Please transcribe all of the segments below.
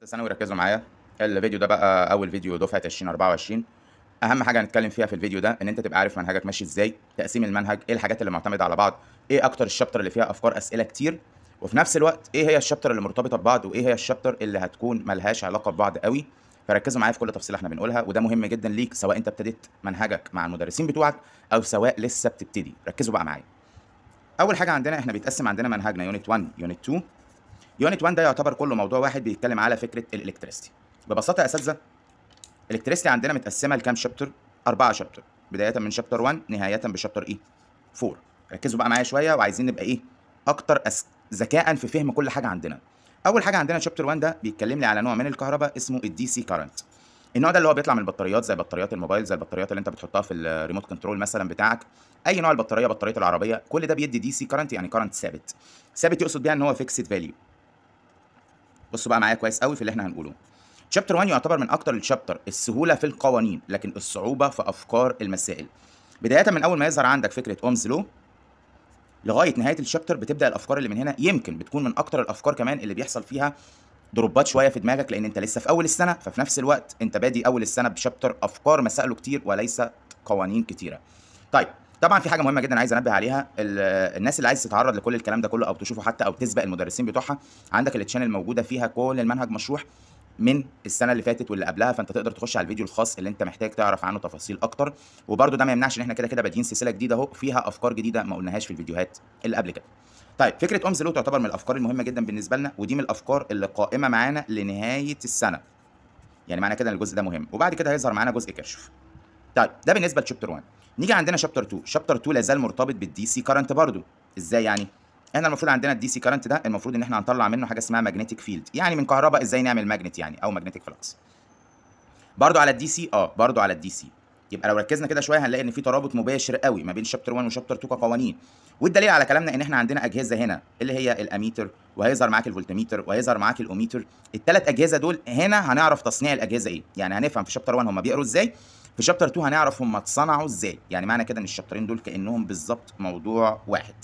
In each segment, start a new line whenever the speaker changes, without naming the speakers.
ثانوي ركزوا معايا. الفيديو ده بقى اول فيديو دفعه 2024. اهم حاجه هنتكلم فيها في الفيديو ده ان انت تبقى عارف منهجك ماشي ازاي، تقسيم المنهج، ايه الحاجات اللي معتمده على بعض، ايه اكتر الشابتر اللي فيها افكار اسئله كتير، وفي نفس الوقت ايه هي الشابتر اللي مرتبطه ببعض وايه هي الشابتر اللي هتكون ملهاش علاقه ببعض قوي. فركزوا معايا في كل تفصيله احنا بنقولها، وده مهم جدا ليك سواء انت ابتديت منهجك مع المدرسين بتوعك او سواء لسه بتبتدي. ركزوا بقى معايا. اول حاجه عندنا احنا بيتقسم عندنا منهجنا يونت 1 يونت 2. يونت 1 ده يعتبر كله موضوع واحد بيتكلم على فكره الالكتريستي. ببساطه يا اساتذه، الالكتريستي عندنا متقسمه لكام شابتر؟ 4 شابتر، بدايه من شابتر 1 نهايه بشابتر ايه؟ 4. ركزوا بقى معايا شويه وعايزين نبقى ايه؟ اكتر ذكاء في فهم كل حاجه عندنا. اول حاجه عندنا شابتر 1 ده بيتكلم لي على نوع من الكهرباء اسمه الدي سي كارنت. النوع ده اللي هو بيطلع من البطاريات، زي بطاريات الموبايل، زي البطاريات اللي انت بتحطها في الريموت كنترول مثلا بتاعك، اي نوع البطاريه، بطاريه العربيه، كل ده بيدي دي سي كارنت، يعني كارنت ثابت. ثابت يقصد بيها ان هو فيكسد فاليو. بصوا بقى معايا كويس قوي في اللي احنا هنقوله. شابتر 1 يعتبر من اكتر الشابتر السهوله في القوانين لكن الصعوبه في افكار المسائل. بدايه من اول ما يظهر عندك فكره اومز لو لغايه نهايه الشابتر بتبدا الافكار اللي من هنا يمكن بتكون من اكتر الافكار كمان اللي بيحصل فيها ضربات شويه في دماغك، لان انت لسه في اول السنه، ففي نفس الوقت انت بادي اول السنه بشابتر افكار مسائله كتير وليس قوانين كتيره. طيب، طبعا في حاجه مهمه جدا عايز انبه عليها، الناس اللي عايز تتعرض لكل الكلام ده كله او تشوفه حتى او تسبق المدرسين بتوعها، عندك التشانل موجوده فيها كل المنهج مشروح من السنه اللي فاتت واللي قبلها، فانت تقدر تخش على الفيديو الخاص اللي انت محتاج تعرف عنه تفاصيل اكتر. وبرده ده ما يمنعش ان احنا كده كده بادئين سلسله جديده اهو فيها افكار جديده ما قلناهاش في الفيديوهات اللي قبل كده. طيب، فكره اومز لو تعتبر من الافكار المهمه جدا بالنسبه لنا، ودي من الافكار اللي قائمه معانا لنهايه السنه، يعني معنى كده ان الجزء ده مهم، وبعد كده هيظهر معانا جزء كشف. طيب، ده بالنسبه لشابتر 1. نيجي عندنا شابتر 2. شابتر 2 لا زال مرتبط بالدي سي كارنت برضو. ازاي يعني؟ احنا المفروض عندنا الدي سي كارنت ده المفروض ان احنا هنطلع منه حاجه اسمها ماجنتيك فيلد، يعني من كهرباء ازاي نعمل ماجنت يعني، او ماجنتيك فلكس. برضو على الدي سي، برضو على الدي سي. يبقى لو ركزنا كده شويه هنلاقي ان في ترابط مباشر قوي ما بين شابتر 1 وشابتر 2 كقوانين. والدليل على كلامنا ان احنا عندنا اجهزه هنا اللي هي الاميتر، وهيظهر معاك الفولتميتر، وهيظهر معاك الاوميتر. الثلاث اجهزه دول هنا هنعرف تصنيع الاجهزه ايه، يعني هنفهم في شابتر 1 هم بيقروا ازاي، في شابتر 2 هنعرف هم اتصنعوا ازاي، يعني معنى كده ان الشابترين دول كانهم بالظبط موضوع واحد.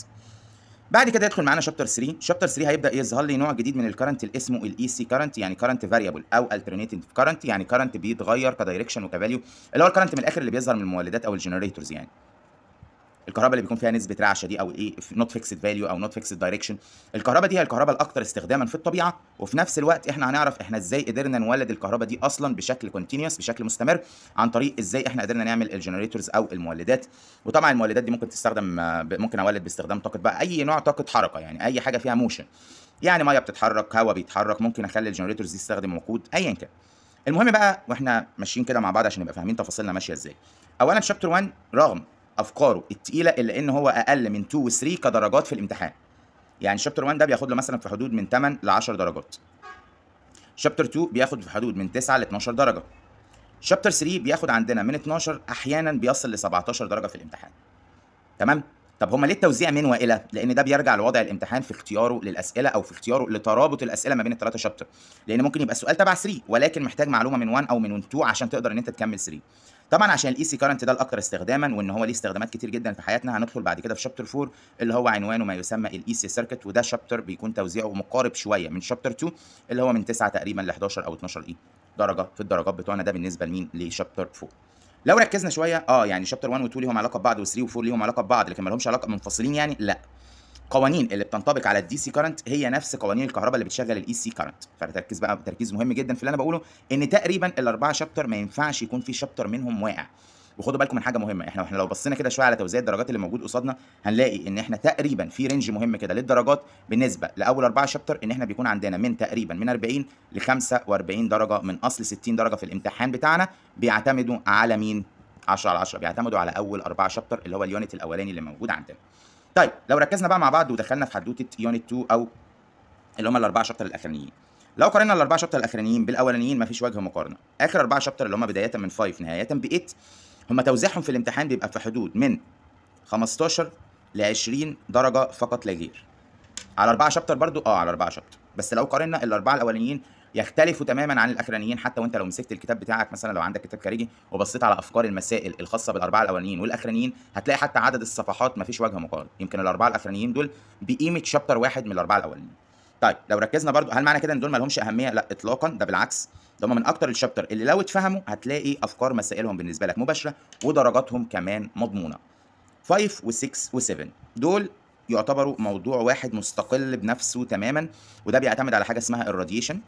بعد كده يدخل معانا شابتر 3. شابتر 3 هيبدا يظهر لي نوع جديد من الكرنت اللي اسمه الاي سي كرنت، يعني كرنت فاريبل او الترنيتيف كرنت، يعني كرنت بيتغير كدايركشن وكفاليو، اللي هو الكرنت من الاخر اللي بيظهر من المولدات او الجنريتورز، يعني الكهرباء اللي بيكون فيها نسبه رعشه دي، او الايه، نوت فيكسد فاليو او نوت فيكسد دايركشن. الكهرباء دي هي الكهرباء الاكثر استخداما في الطبيعه، وفي نفس الوقت احنا هنعرف احنا ازاي قدرنا نولد الكهرباء دي اصلا بشكل كونتينيوس، بشكل مستمر، عن طريق ازاي احنا قدرنا نعمل الجنريتورز او المولدات. وطبعا المولدات دي ممكن تستخدم، ممكن اولد باستخدام طاقه بقى اي نوع طاقه حركه، يعني اي حاجه فيها موشن، يعني ميه بتتحرك، هواء بيتحرك، ممكن اخلي الجنريتورز دي تستخدم وقود، ايا كان. المهم بقى واحنا ماشيين كده مع بعض عشان نبقى فاهمين تفاصيلنا ماشيه ازاي. اولا شابتر 1 رغم افكاره التقيله الا ان هو اقل من 2 و3 كدرجات في الامتحان. يعني شابتر 1 ده بياخد له مثلا في حدود من 8 ل 10 درجات. شابتر 2 بياخد في حدود من 9 ل 12 درجه. شابتر 3 بياخد عندنا من 12 احيانا بيصل ل 17 درجه في الامتحان. تمام؟ طب هما ليه التوزيع من والى؟ لان ده بيرجع لوضع الامتحان في اختياره للاسئله او في اختياره لترابط الاسئله ما بين الثلاثه شابتر، لان ممكن يبقى السؤال تبع 3 ولكن محتاج معلومه من 1 او من 2 عشان تقدر ان انت تكمل 3. طبعا عشان الاي سي كارنت ده الاكثر استخداما وان هو ليه استخدامات كتير جدا في حياتنا، هندخل بعد كده في شابتر 4 اللي هو عنوانه ما يسمى الاي سي سيركت، وده شابتر بيكون توزيعه مقارب شويه من شابتر 2 اللي هو من 9 تقريبا ل 11 او 12 درجه في الدرجات بتوعنا، ده بالنسبه لمين؟ لشابتر 4. لو ركزنا شويه يعني شابتر 1 و2 ليهم علاقه ببعض، و3 و4 ليهم علاقه ببعض لكن ما لهمش علاقه منفصلين، يعني لا. قوانين اللي بتنطبق على الدي سي كارنت هي نفس قوانين الكهرباء اللي بتشغل الاي سي كارنت، فتركز بقى تركيز مهم جدا في اللي انا بقوله، ان تقريبا الاربعه شابتر ما ينفعش يكون في شابتر منهم واقع. وخدوا بالكم من حاجه مهمه، احنا لو بصينا كده شويه على توزيع الدرجات اللي موجود قصادنا هنلاقي ان احنا تقريبا في رينج مهم كده للدرجات بالنسبه لاول اربعه شابتر، ان احنا بيكون عندنا من تقريبا من 40 ل 45 درجه من اصل 60 درجه في الامتحان بتاعنا، بيعتمدوا على مين؟ 10 على 10 بيعتمدوا على اول اربعه شابتر اللي هو اليونت الاولاني اللي موجود عندنا. طيب، لو ركزنا بقى مع بعض ودخلنا في حدوته يونت 2 او اللي هم الاربعه شابتر الاخرانيين، لو قارنا الاربعه شابتر الاخرانيين بالاولانيين مفيش وجه مقارنه. اخر اربعه شابتر اللي هم بدايه من 5 نهايه ب 8 هم توزيعهم في الامتحان بيبقى في حدود من 15 ل 20 درجه فقط لا غير. على اربعه شابتر برضو، على اربعه شابتر، بس لو قارنا الاربعه الاولانيين يختلفوا تماما عن الاخرانيين. حتى وانت لو مسكت الكتاب بتاعك مثلا، لو عندك كتاب خارجي وبصيت على افكار المسائل الخاصه بالاربعه الاولانيين والاخرانيين، هتلاقي حتى عدد الصفحات مفيش وجه مقارنه. يمكن الاربعه الاخرانيين دول بقيمه شابتر واحد من الاربعه الاولانيين. طيب لو ركزنا برضو، هل معنى كده ان دول ما لهمش اهميه؟ لا اطلاقا، ده بالعكس، ده هم من اكتر الشابتر اللي لو اتفهموا هتلاقي افكار مسائلهم بالنسبه لك مباشره ودرجاتهم كمان مضمونه. 5 و6 و7 دول يعتبروا موضوع واحد مستقل بنفسه تماما، وده بيعتمد على حاجه اسمها الراديشن،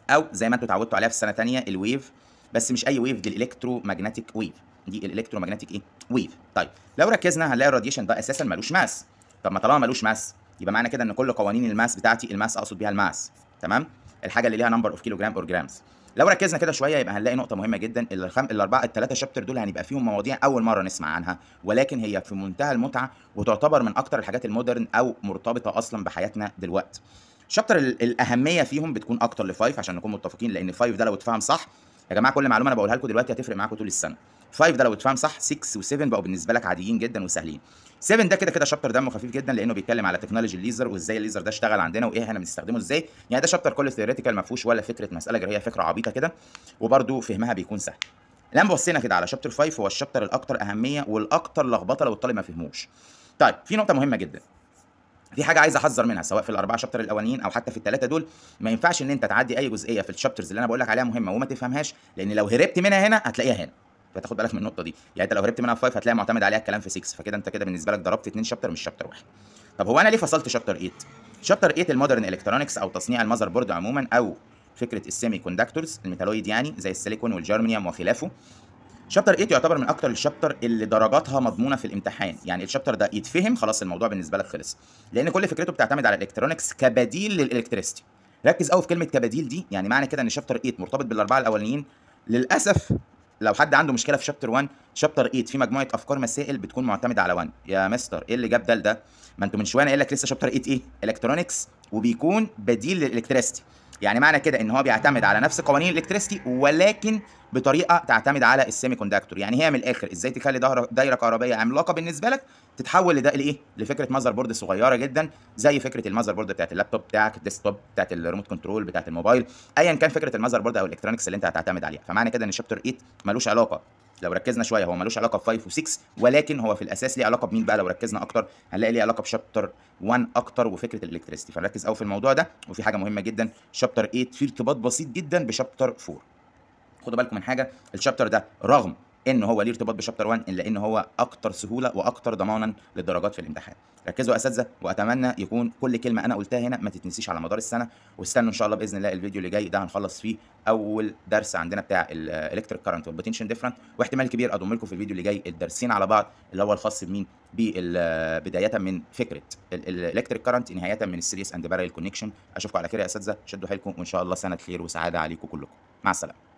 او زي ما انتوا اتعودتوا عليها في السنه ثانيه الويف، بس مش اي ويف، دي الالكترو ماجنتيك ويف، دي الالكترو ماجنتيك ايه؟ ويف. طيب لو ركزنا هنلاقي الراديشن ده اساسا ملوش ماس. طب ما طالما ملوش ماس يبقى معنى كده ان كل قوانين الماس بتاعتي، الماس اقصد بيها الماس، تمام، الحاجه اللي ليها نمبر اوف كيلو جرام اور جرامز. لو ركزنا كده شويه يبقى هنلاقي نقطه مهمه جدا، الاربعه الثلاثه شابتر دول هنبقى فيهم مواضيع اول مره نسمع عنها، ولكن هي في منتهى المتعه وتعتبر من اكتر الحاجات المودرن او مرتبطه اصلا بحياتنا دلوقتي. شابتر الاهميه فيهم بتكون اكتر ل5 عشان نكون متفقين، لان 5 ده لو اتفهم صح يا جماعه، كل معلومه انا بقولها لكم دلوقتي هتفرق معاكم طول السنه. 5 ده لو اتفهم صح 6 و7 بقوا بالنسبه لك عاديين جدا وسهلين. 7 ده كده كده شابتر دمه خفيف جدا، لانه بيتكلم على تكنولوجي الليزر وازاي الليزر ده اشتغل عندنا وايه احنا بنستخدمه ازاي، يعني ده شابتر كله ثيوريتيكال ما فيهوش ولا فكره مساله غير هي فكره عبيطه كده، وبرده فهمها بيكون سهل. لما بصينا كده على شابتر 5 هو الشابتر الاكثر اهميه والاكثر لخبطه لو الطالب ما فهموش. طيب في نقطه مهمه جدا، في حاجه عايز احذر منها سواء في الاربعه شابتر الاولانيين او حتى في الثلاثه دول، ما ينفعش ان انت تعدي اي جزئيه في الشابترز اللي انا بقول لك عليها مهمه وما تفهمهاش، لان لو هربت منها هنا هتلاقيها هنا، فتاخد بالك من النقطه دي. يعني انت لو هربت منها في 5 هتلاقي معتمد عليها الكلام في 6، فكده انت كده بالنسبه لك ضربت 2 شابتر مش شابتر واحد. طب هو انا ليه فصلت شابتر 8؟ شابتر 8 المودرن الكترونكس او تصنيع المذر بورد عموما، او فكره السيمي كوندكتورز الميتالويد يعني زي السيليكون والجرمانيوم وخلافه. شابتر 8 يعتبر من اكتر الشابتر اللي درجاتها مضمونه في الامتحان، يعني الشابتر ده يتفهم خلاص الموضوع بالنسبه لك خلص، لان كل فكرته بتعتمد على الالكترونكس كبديل للالكتريستي. ركز قوي في كلمه كبديل دي، يعني معنى كده ان شابتر 8 مرتبط بالاربعه الاولانيين. للاسف لو حد عنده مشكله في شابتر 1، شابتر 8 في مجموعه افكار مسائل بتكون معتمده على 1. يا مستر ايه اللي جاب ده لده؟ ما انتوا من شويه قايل لك لسه شابتر 8 ايه؟ الكترونكس، وبيكون بديل للالكتريستي، يعني معنى كده ان هو بيعتمد على نفس قوانين الالكتريستي ولكن بطريقه تعتمد على السيمي كوندكتور. يعني هي من الاخر ازاي تخلي دايره كهربائيه عملاقه بالنسبه لك تتحول لده لايه؟ لفكره ماذر بورد صغيره جدا، زي فكره الماذر بورد بتاعت اللابتوب بتاعك، الديسكتوب بتاعت الريموت كنترول بتاعت الموبايل، ايا كان فكره الماذر بورد او الالكترونكس اللي انت هتعتمد عليها. فمعنى كده ان شابتر 8 ملوش علاقه، لو ركزنا شويه هو ملوش علاقه ب 5 و6، ولكن هو في الاساس ليه علاقه بمين بقى؟ لو ركزنا اكتر هنلاقي ليه علاقه بشابتر 1 اكتر وفكره الالكتريستي، فنركز قوي في الموضوع ده. وفي حاجه مهمه جدا، شابتر 8 فيه ارتباط بسيط جدا بشابتر 4. خدوا بالكم من حاجه، الشابتر ده رغم ان هو ليه ارتباط بشابتر 1 الا ان هو اكتر سهوله واكتر ضمانا للدرجات في الامتحان. ركزوا يا اساتذه، واتمنى يكون كل كلمه انا قلتها هنا ما تتنسيش على مدار السنه، واستنوا ان شاء الله باذن الله الفيديو اللي جاي ده هنخلص فيه اول درس عندنا بتاع الالكتريك كارنت والبوتنشال ديفرنت، واحتمال كبير اضم لكم في الفيديو اللي جاي الدرسين على بعض اللي هو الخاص بمين؟ بدايه من فكره الالكتريك كارنت نهايه من السيريس اند بارل كونكشن. اشوفكم على خير يا اساتذه، شدوا حيلكم وان شاء الله سنه خير وسعاده عليكم كلكم. مع السلامه.